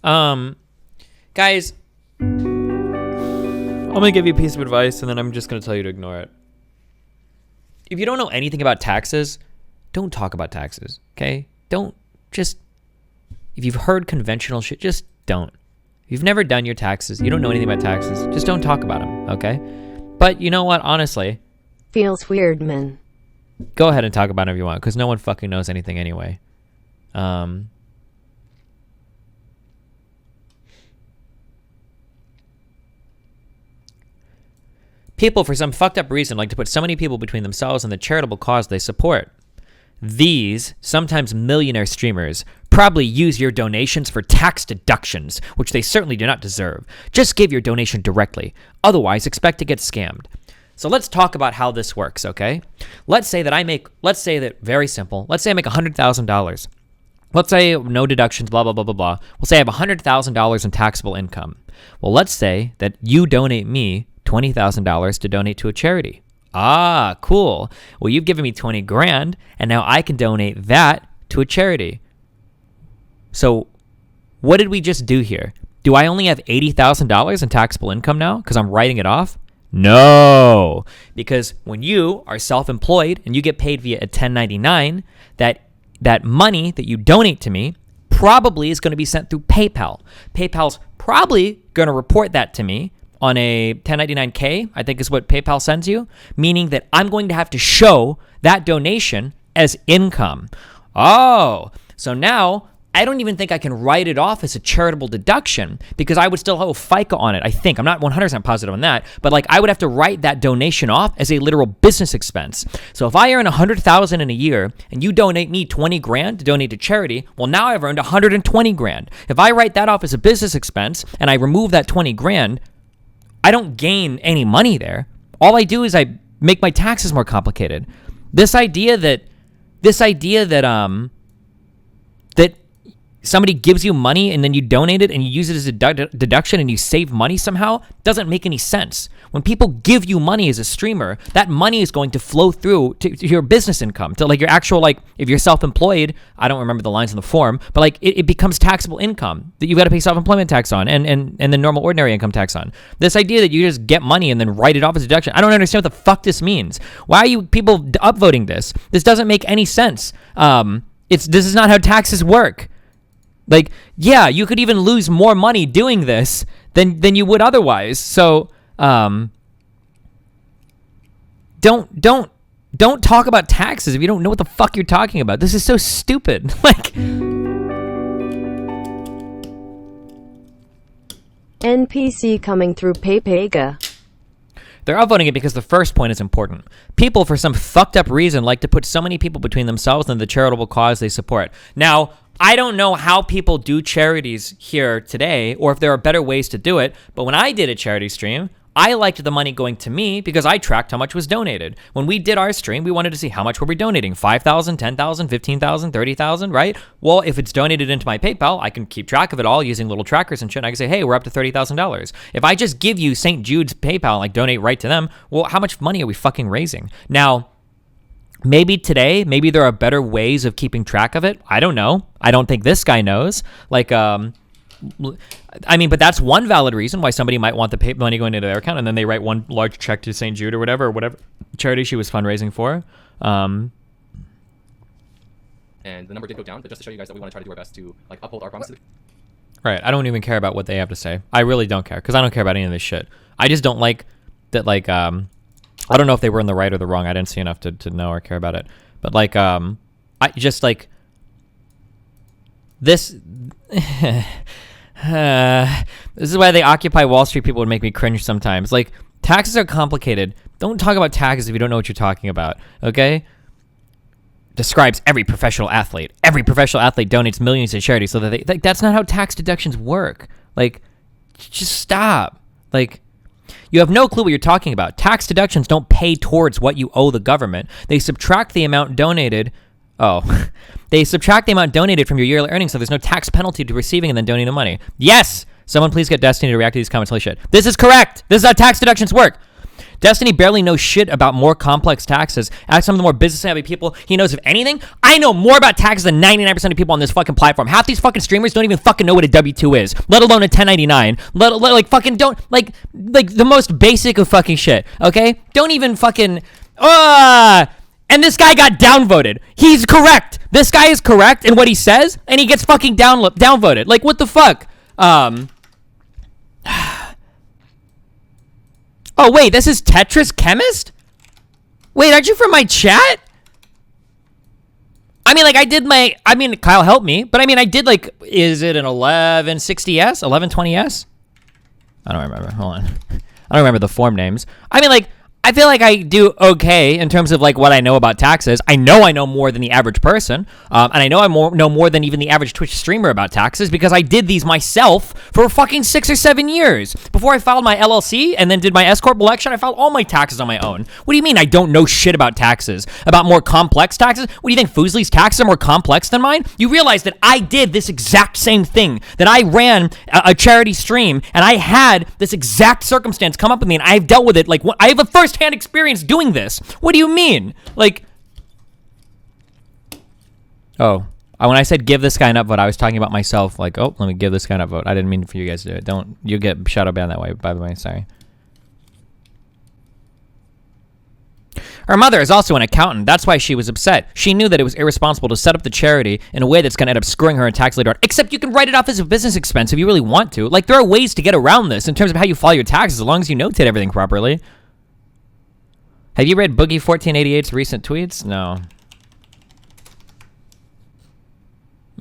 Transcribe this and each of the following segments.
Guys, I'm going to give you a piece of advice, and then I'm just going to tell you to ignore it. If you don't know anything about taxes, don't talk about taxes, okay? If you've heard conventional shit, just don't. If you've never done your taxes, you don't know anything about taxes, just don't talk about them, okay? But you know what, honestly. Feels weird, man. Go ahead and talk about it if you want, because no one fucking knows anything anyway. People, for some fucked up reason, like to put so many people between themselves and the charitable cause they support. These, sometimes millionaire streamers, probably use your donations for tax deductions, which they certainly do not deserve. Just give your donation directly. Otherwise, expect to get scammed. So let's talk about how this works, okay? Let's say very simple. Let's say I make $100,000. Let's say no deductions, blah, blah, blah, blah, blah. We'll say I have $100,000 in taxable income. Well, let's say that you donate me $20,000 to donate to a charity. Ah, cool. Well, you've given me 20 grand, and now I can donate that to a charity. So what did we just do here? Do I only have $80,000 in taxable income now because I'm writing it off? No, because when you are self-employed and you get paid via a 1099, that money that you donate to me probably is going to be sent through PayPal. PayPal's probably going to report that to me on a 1099K, I think is what PayPal sends you, meaning that I'm going to have to show that donation as income. Oh, so now I don't even think I can write it off as a charitable deduction because I would still have FICA on it, I think. I'm not 100% positive on that, but like I would have to write that donation off as a literal business expense. So if I earn $100,000 in a year and you donate me 20 grand to donate to charity, well, now I've earned 120 grand. If I write that off as a business expense and I remove that 20 grand, I don't gain any money there. All I do is I make my taxes more complicated. This idea that somebody gives you money and then you donate it and you use it as a deduction and you save money somehow doesn't make any sense. When people give you money as a streamer, that money is going to flow through to your business income, to like your actual, like if you're self-employed, I don't remember the lines in the form, but like it becomes taxable income that you've got to pay self-employment tax on and the normal ordinary income tax on. This idea that you just get money and then write it off as a deduction, I don't understand what the fuck this means. Why are you people upvoting this? This doesn't make any sense. This is not how taxes work. Like, yeah, you could even lose more money doing this than you would otherwise. So, don't talk about taxes if you don't know what the fuck you're talking about. This is so stupid. Like, NPC coming through Paypega. They're upvoting it because the first point is important. People, for some fucked up reason, like to put so many people between themselves and the charitable cause they support. Now, I don't know how people do charities here today or if there are better ways to do it, but when I did a charity stream, I liked the money going to me because I tracked how much was donated. When we did our stream, we wanted to see how much were we donating, 5,000, 10,000, 15,000, 30,000, right? Well, if it's donated into my PayPal, I can keep track of it all using little trackers and shit. And I can say, hey, we're up to $30,000. If I just give you St. Jude's PayPal and like donate right to them, well, how much money are we fucking raising? Now, maybe there are better ways of keeping track of it. I don't know. I don't think this guy knows. Like, I mean, but that's one valid reason why somebody might want the money going into their account and then they write one large check to St. Jude or whatever charity she was fundraising for. And the number did go down, but just to show you guys that we want to try to do our best to like uphold our promises. Right. I don't even care about what they have to say. I really don't care because I don't care about any of this shit. I just don't like that, like, I don't know if they were in the right or the wrong. I didn't see enough to know or care about it. But like, I just like this. This is why they Occupy Wall Street people would make me cringe sometimes. Like, taxes are complicated. Don't talk about taxes if you don't know what you're talking about, okay? Describes every professional athlete. Every professional athlete donates millions to charity so that that's not how tax deductions work. Like, just stop. Like, you have no clue what you're talking about. Tax deductions don't pay towards what you owe the government. They subtract the amount donated. Oh, they subtract the amount donated from your yearly earnings, so there's no tax penalty to receiving and then donating the money. Yes! Someone please get Destiny to react to these comments. Holy shit. This is correct! This is how tax deductions work! Destiny barely knows shit about more complex taxes. Ask some of the more business-savvy people he knows, if anything. I know more about taxes than 99% of people on this fucking platform. Half these fucking streamers don't even fucking know what a W-2 is, let alone a 1099. Like fucking don't, like the most basic of fucking shit, okay? Don't even fucking, and this guy got downvoted. He's correct. This guy is correct in what he says, and he gets fucking downvoted. Like, what the fuck? Oh, wait, this is Tetris Chemist? Wait, aren't you from my chat? I mean, like, Kyle helped me, but I mean, I did, like, is it an 1160S? 1120S? I don't remember. Hold on. I don't remember the form names. I mean, like, I feel like I do okay in terms of like what I know about taxes. I know more than the average person, and I know I know more than even the average Twitch streamer about taxes because I did these myself for fucking 6 or 7 years. Before I filed my LLC and then did my S-corp election, I filed all my taxes on my own. What do you mean I don't know shit about taxes? About more complex taxes? What do you think, Fuslie's taxes are more complex than mine? You realize that I did this exact same thing, that I ran a charity stream, and I had this exact circumstance come up with me, and I've dealt with it. Like, I have a first-hand experience doing this. What do you mean? Like, when I said give this guy an upvote, I was talking about myself. Like, oh, let me give this guy an upvote. I didn't mean for you guys to do it. Don't, you get shadow banned that way, by the way. Sorry. Her mother is also an accountant. That's why she was upset. She knew that it was irresponsible to set up the charity in a way that's going to end up screwing her in tax later on. Except you can write it off as a business expense if you really want to. Like, there are ways to get around this in terms of how you file your taxes as long as you notate everything properly. Have you read Boogie 1488's recent tweets? No.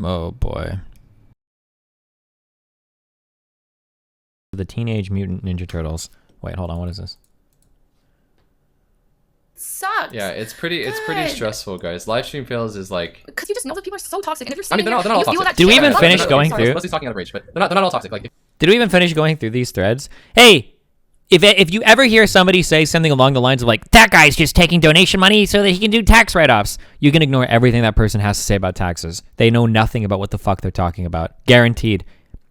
Oh, boy. The Teenage Mutant Ninja Turtles. Wait, hold on. What is this? Sucks. Yeah, it's pretty stressful, guys. Live stream fails is like, because you just know that people are so toxic, and if you're I mean, they're not all toxic. Did we even finish going through? Leslie's talking out of rage, but they're not all toxic. Like, did we even finish going through these threads? Hey, if you ever hear somebody say something along the lines of like, that guy's just taking donation money so that he can do tax write-offs, you can ignore everything that person has to say about taxes. They know nothing about what the fuck they're talking about. Guaranteed.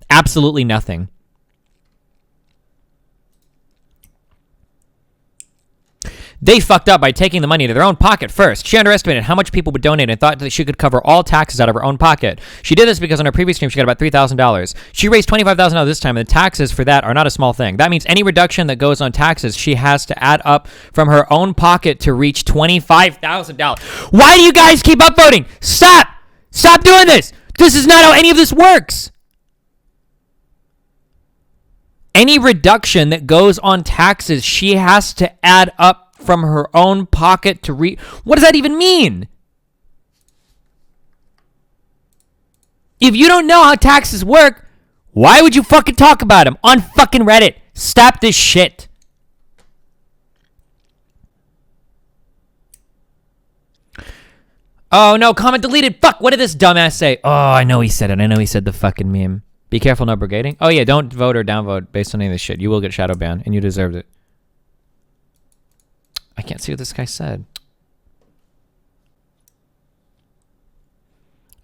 Absolutely nothing. They fucked up by taking the money to their own pocket first. She underestimated how much people would donate and thought that she could cover all taxes out of her own pocket. She did this because on her previous stream, she got about $3,000. She raised $25,000 this time, and the taxes for that are not a small thing. That means any reduction that goes on taxes, she has to add up from her own pocket to reach $25,000. Why do you guys keep upvoting? Stop! Stop doing this! This is not how any of this works! Any reduction that goes on taxes, she has to add up from her own pocket to what does that even mean? If you don't know how taxes work, why would you fucking talk about them on fucking Reddit? Stop this shit. Oh no, comment deleted. Fuck, what did this dumbass say? Oh, I know he said it. I know he said the fucking meme. Be careful, no brigading. Oh yeah, don't vote or downvote based on any of this shit. You will get shadow banned, and you deserved it. I can't see what this guy said.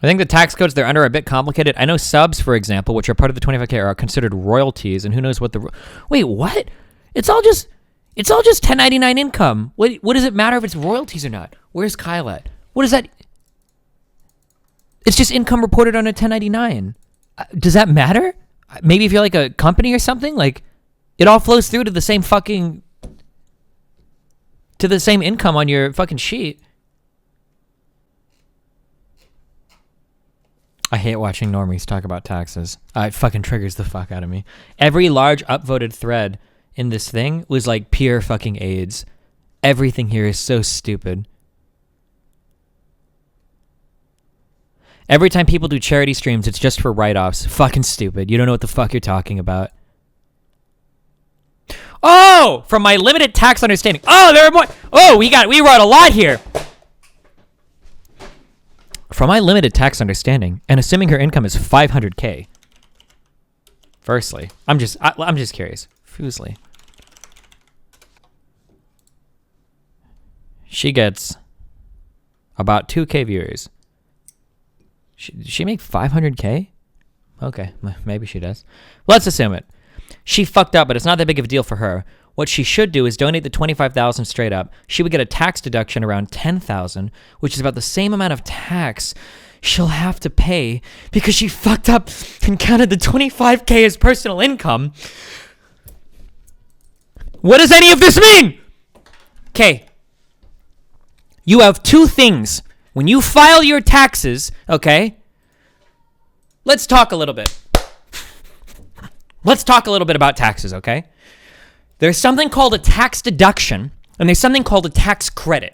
I think the tax codes they're under are a bit complicated. I know subs, for example, which are part of the 25K, are considered royalties, and who knows what the... Wait, what? It's all just 1099 income. What does it matter if it's royalties or not? Where's Kyle at? What is that? It's just income reported on a 1099. Does that matter? Maybe if you're like a company or something, like it all flows through to the same fucking... to the same income on your fucking sheet. I hate watching normies talk about taxes. It fucking triggers the fuck out of me. Every large upvoted thread in this thing was like pure fucking AIDS. Everything here is so stupid. Every time people do charity streams, it's just for write-offs. Fucking stupid. You don't know what the fuck you're talking about. Oh, from my limited tax understanding. Oh, there are more. Oh, we wrote a lot here. From my limited tax understanding, and assuming her income is 500K. Firstly, I'm just curious. Fuslie. She gets about 2K viewers. Does she make 500K? Okay, maybe she does. Let's assume it. She fucked up, but it's not that big of a deal for her. what she should do is donate the $25,000 straight up. She would get a tax deduction around $10,000, which is about the same amount of tax she'll have to pay because she fucked up and counted the $25K as personal income. What does any of this mean? Okay. You have two things. When you file your taxes, okay? Let's talk a little bit. Let's talk a little bit about taxes, okay? There's something called a tax deduction, and there's something called a tax credit.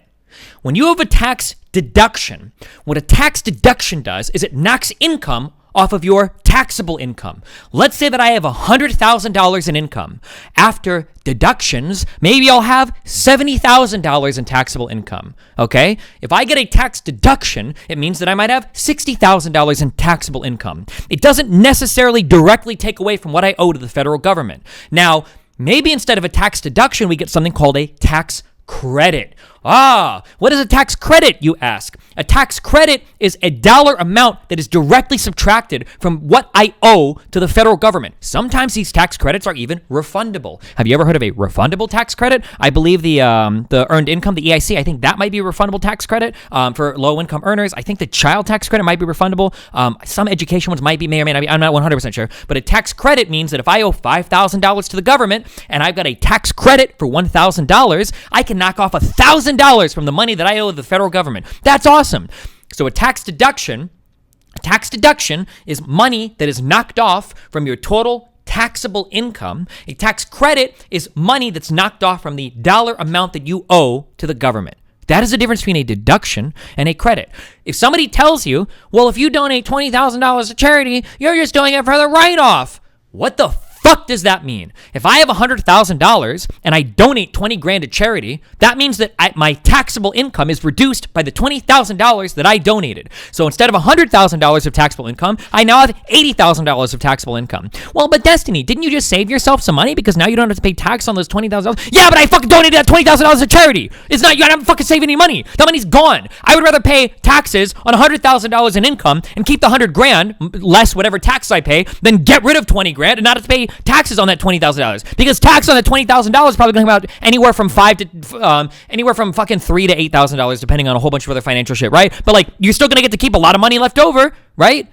When you have a tax deduction, what a tax deduction does is it knocks income off of your taxable income. Let's say that I have $100,000 in income. After deductions, maybe I'll have $70,000 in taxable income, okay? If I get a tax deduction, it means that I might have $60,000 in taxable income. It doesn't necessarily directly take away from what I owe to the federal government. Now, maybe instead of a tax deduction, we get something called a tax credit. What is a tax credit, you ask? A tax credit is a dollar amount that is directly subtracted from what I owe to the federal government. Sometimes these tax credits are even refundable. Have you ever heard of a refundable tax credit? I believe the earned income, the EIC, I think that might be a refundable tax credit for low-income earners. I think the child tax credit might be refundable. Some education ones might be, may or may not be. I'm not 100% sure. But a tax credit means that if I owe $5,000 to the government and I've got a tax credit for $1,000, I can knock off $1,000 from the money that I owe the federal government. That's awesome. So a tax deduction is money that is knocked off from your total taxable income. A tax credit is money that's knocked off from the dollar amount that you owe to the government. That is the difference between a deduction and a credit. If somebody tells you, well, if you donate $20,000 to charity, you're just doing it for the write-off. What the fuck does that mean? If I have $100,000 and I donate 20 grand to charity, that means that my taxable income is reduced by the $20,000 that I donated. So instead of $100,000 of taxable income, I now have $80,000 of taxable income. Well, but Destiny, didn't you just save yourself some money because now you don't have to pay tax on those $20,000? Yeah, but I fucking donated that $20,000 to charity. It's not, you don't fucking save any money. That money's gone. I would rather pay taxes on $100,000 in income and keep the 100 grand, less whatever tax I pay, than get rid of 20 grand and not have to pay taxes on that $20,000, because tax on that $20,000 is probably going to come out anywhere from fucking $3,000 to $8,000, depending on a whole bunch of other financial shit, right? But like, you're still going to get to keep a lot of money left over, right?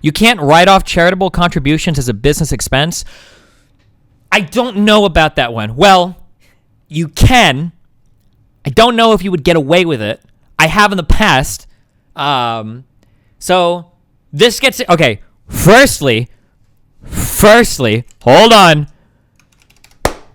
You can't write off charitable contributions as a business expense. I don't know about that one. Well, you can. I don't know if you would get away with it. I have in the past. So this gets, okay, firstly, hold on.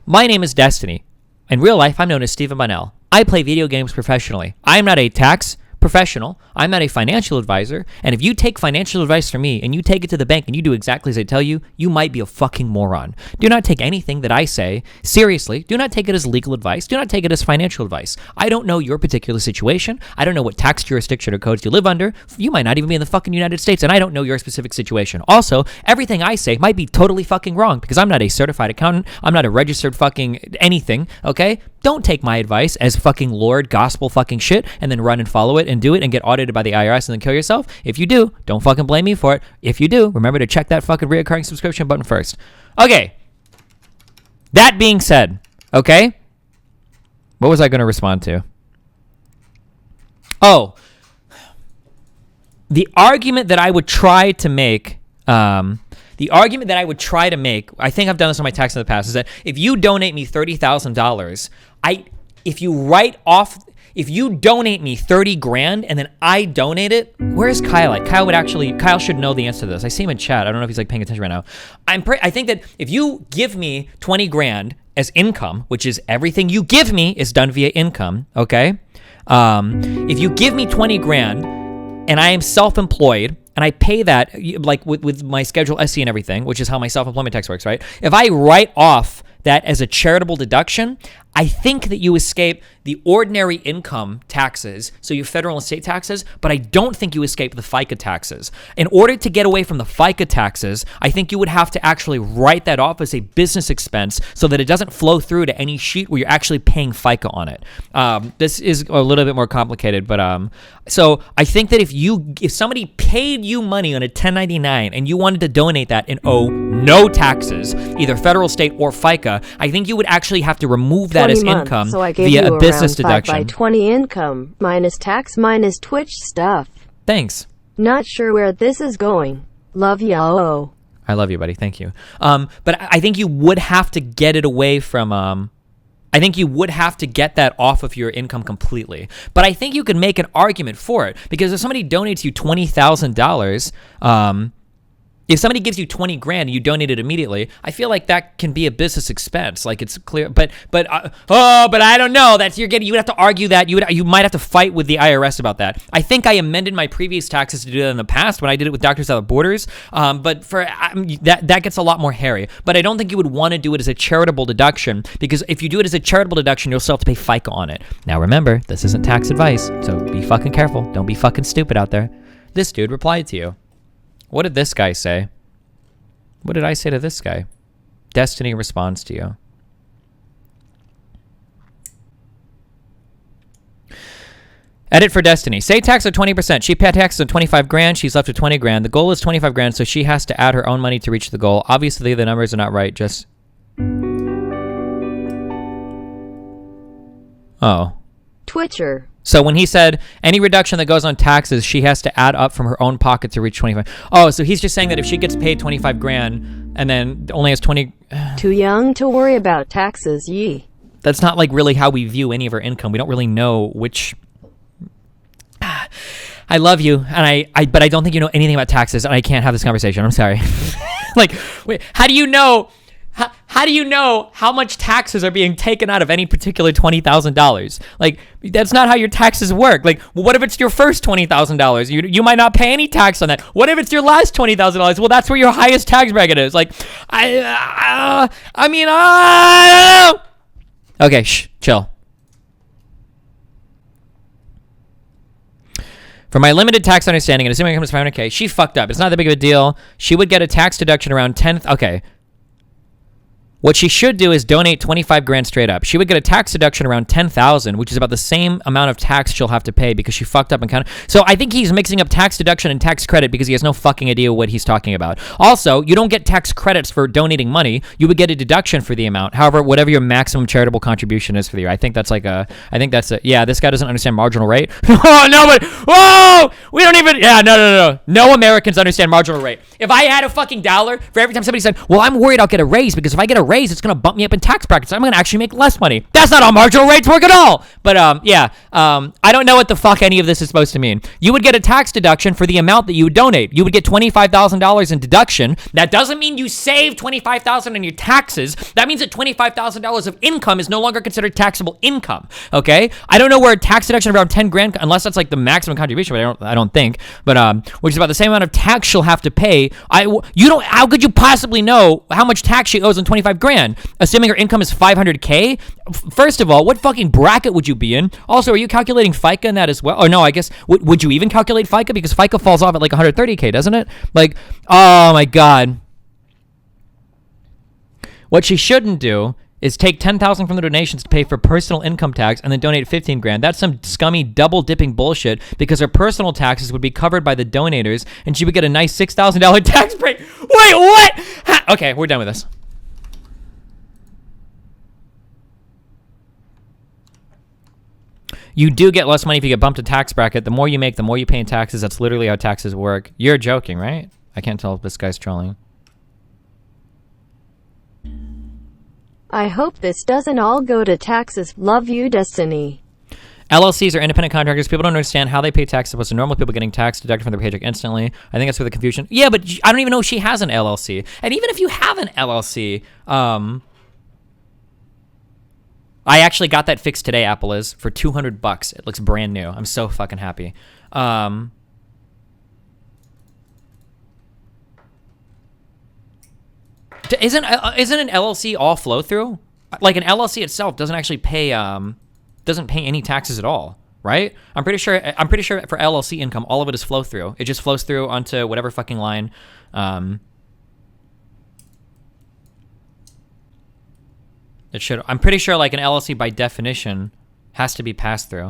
My name is Destiny. In real life, I'm known as Stephen Bunnell. I play video games professionally. I am not a tax professional. I'm not a financial advisor. And if you take financial advice from me and you take it to the bank and you do exactly as I tell you, you might be a fucking moron. Do not take anything that I say seriously. Do not take it as legal advice. Do not take it as financial advice. I don't know your particular situation. I don't know what tax jurisdiction or codes you live under. You might not even be in the fucking United States, and I don't know your specific situation. Also, everything I say might be totally fucking wrong because I'm not a certified accountant. I'm not a registered fucking anything, okay? Don't take my advice as fucking Lord gospel fucking shit and then run and follow it and do it and get audited by the IRS and then kill yourself. If you do, don't fucking blame me for it. If you do, remember to check that fucking reoccurring subscription button first. Okay. That being said, okay? What was I going to respond to? Oh. The argument that I would try to make, I think I've done this on my tax in the past, is that if you donate me $30,000, if you donate me 30 grand and then I donate it, where's Kyle at? Kyle should know the answer to this. I see him in chat. I don't know if he's like paying attention right now. I think that if you give me 20 grand as income, which is everything you give me is done via income, okay? If you give me 20 grand and I am self-employed, and I pay that like with my Schedule SC and everything, which is how my self-employment tax works, right? If I write off that as a charitable deduction, I think that you escape the ordinary income taxes, so your federal and state taxes, but I don't think you escape the FICA taxes. In order to get away from the FICA taxes, I think you would have to actually write that off as a business expense so that it doesn't flow through to any sheet where you're actually paying FICA on it. This is a little bit more complicated, but so I think that if somebody paid you money on a 1099 and you wanted to donate that and owe no taxes, either federal, state, or FICA, I think you would actually have to remove that as months, income so I gave via you a business around 5 deduction. by 20 income, minus tax, minus Twitch stuff. Thanks. Not sure where this is going. Love ya. I love you, buddy. Thank you. But I think you would have to get it away from. I think you would have to get that off of your income completely. But I think you could make an argument for it, because if somebody donates you $20,000, if somebody gives you 20 grand and you donate it immediately, I feel like that can be a business expense. Like, it's clear, but I don't know. You would have to argue that. You might have to fight with the IRS about that. I think I amended my previous taxes to do that in the past when I did it with Doctors Without Borders. But that gets a lot more hairy. But I don't think you would want to do it as a charitable deduction, because if you do it as a charitable deduction, you'll still have to pay FICA on it. Now remember, this isn't tax advice, so be fucking careful. Don't be fucking stupid out there. This dude replied to you. What did this guy say? What did I say to this guy? Destiny responds to you. Edit for Destiny. Say tax of 20%. She paid taxes on 25 grand. She's left with 20 grand. The goal is 25 grand, so she has to add her own money to reach the goal. Obviously, the numbers are not right. Just... Oh. Twitcher. So when he said any reduction that goes on taxes, she has to add up from her own pocket to reach 25. Oh, so he's just saying that if she gets paid 25 grand and then only has 20... Too young to worry about taxes, yee. That's not like really how we view any of our income. We don't really know which... I love you, and but I don't think you know anything about taxes, and I can't have this conversation. I'm sorry. Like, wait, how do you know... How do you know how much taxes are being taken out of any particular $20,000? Like, that's not how your taxes work. Like, well, what if it's your first $20,000? You might not pay any tax on that. What if it's your last $20,000? Well, that's where your highest tax bracket is. Like, I don't know. Okay, chill. For my limited tax understanding, and assuming income is 500K, she fucked up. It's not that big of a deal. She would get a tax deduction around 10. Okay. What she should do is donate 25 grand straight up. She would get a tax deduction around 10,000, which is about the same amount of tax she'll have to pay because she fucked up and kind of... So I think he's mixing up tax deduction and tax credit because he has no fucking idea what he's talking about. Also, you don't get tax credits for donating money. You would get a deduction for the amount. However, whatever your maximum charitable contribution is for the year. I think that's yeah, this guy doesn't understand marginal rate. Oh, no, but... Whoa! We don't even... Yeah, no. No Americans understand marginal rate. If I had a fucking dollar for every time somebody said, well, I'm worried I'll get a raise because if I get a raise, it's going to bump me up in tax brackets. I'm going to actually make less money. That's not how marginal rates work at all. But I don't know what the fuck any of this is supposed to mean. You would get a tax deduction for the amount that you would donate. You would get $25,000 in deduction. That doesn't mean you save $25,000 on your taxes. That means that $25,000 of income is no longer considered taxable income. Okay? I don't know where a tax deduction around 10 grand, unless that's like the maximum contribution, but I don't think. But which is about the same amount of tax she'll have to pay. How could you possibly know how much tax she owes on 25 grand? Assuming her income is 500K? First of all, what fucking bracket would you be in? Also, are you calculating FICA in that as well? Or no, I guess, would you even calculate FICA? Because FICA falls off at like 130K, doesn't it? Like, oh my God. What she shouldn't do is take 10,000 from the donations to pay for personal income tax and then donate 15 grand. That's some scummy double dipping bullshit because her personal taxes would be covered by the donators and she would get a nice $6,000 tax break. Wait, what? Okay, we're done with this. You do get less money if you get bumped to tax bracket. The more you make, the more you pay in taxes. That's literally how taxes work. You're joking, right? I can't tell if this guy's trolling. I hope this doesn't all go to taxes. Love you, Destiny. LLCs are independent contractors. People don't understand how they pay tax opposed to normal people getting tax deducted from their paycheck instantly. I think that's where the confusion... Yeah, but I don't even know if she has an LLC. And even if you have an LLC... I actually got that fixed today, Apple is, for $200. It looks brand new. I'm so fucking happy. Isn't an LLC all flow through? like an LLC itself doesn't actually pay doesn't pay any taxes at all, right? I'm pretty sure for LLC income, all of it is flow through. It just flows through onto whatever fucking line. It should. I'm pretty sure like an LLC by definition has to be passed through.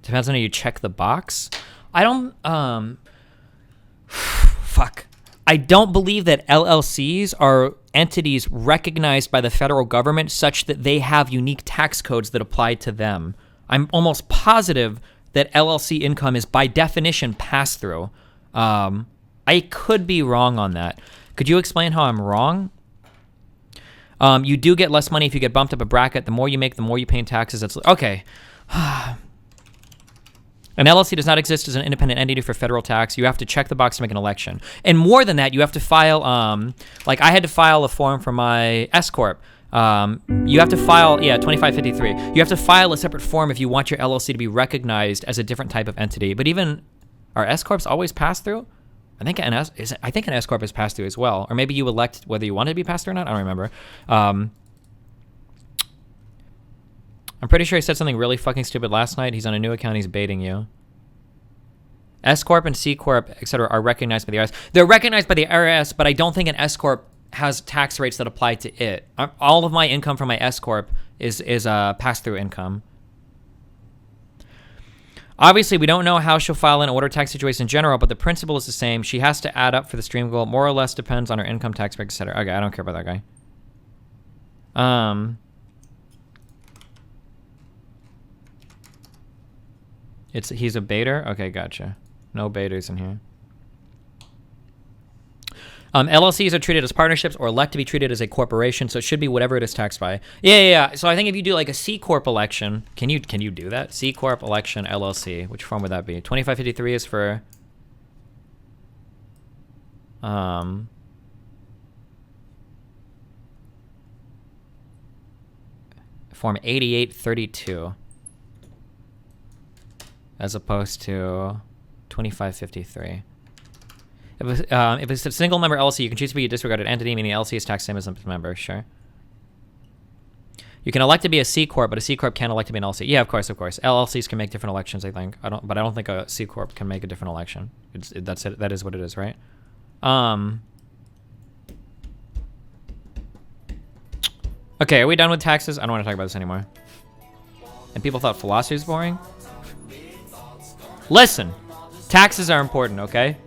Depends on how you check the box. I don't. Fuck. I don't believe that LLCs are entities recognized by the federal government such that they have unique tax codes that apply to them. I'm almost positive that LLC income is by definition pass through. I could be wrong on that. Could you explain how I'm wrong? You do get less money if you get bumped up a bracket. The more you make, the more you pay in taxes. That's okay. An LLC does not exist as an independent entity for federal tax. You have to check the box to make an election. And more than that, you have to file, like I had to file a form for my S-Corp. You have to file, 2553. You have to file a separate form if you want your LLC to be recognized as a different type of entity. But even, are S-Corps always pass through? I think an S-Corp is passed through as well. Or maybe you elect whether you want it to be passed through or not. I don't remember. I'm pretty sure he said something really fucking stupid last night. He's on a new account. He's baiting you. S-Corp and C-Corp, etc. are recognized by the IRS. They're recognized by the IRS, but I don't think an S-Corp has tax rates that apply to it. All of my income from my S-Corp is pass-through income. Obviously, we don't know how she'll file an order tax situation in general, but the principle is the same. She has to add up for the stream goal. More or less depends on her income tax rate, etc. Okay, I don't care about that guy. He's a baiter? Okay, gotcha. No baiters in here. LLCs are treated as partnerships or elect to be treated as a corporation, so it should be whatever it is taxed by. Yeah. So I think if you do like a C Corp election, can you do that? C Corp election LLC. Which form would that be? 2553 is for form 8832 as opposed to 2553. If it's a single member LLC, you can choose to be a disregarded entity, meaning the LLC is taxed same as a member. Sure. You can elect to be a C Corp, but a C Corp can't elect to be an LLC. Yeah, of course. LLCs can make different elections, I think. I don't think a C Corp can make a different election. That's it. That is what it is, right? Okay, are we done with taxes? I don't want to talk about this anymore. And people thought philosophy was boring? Listen, taxes are important, okay?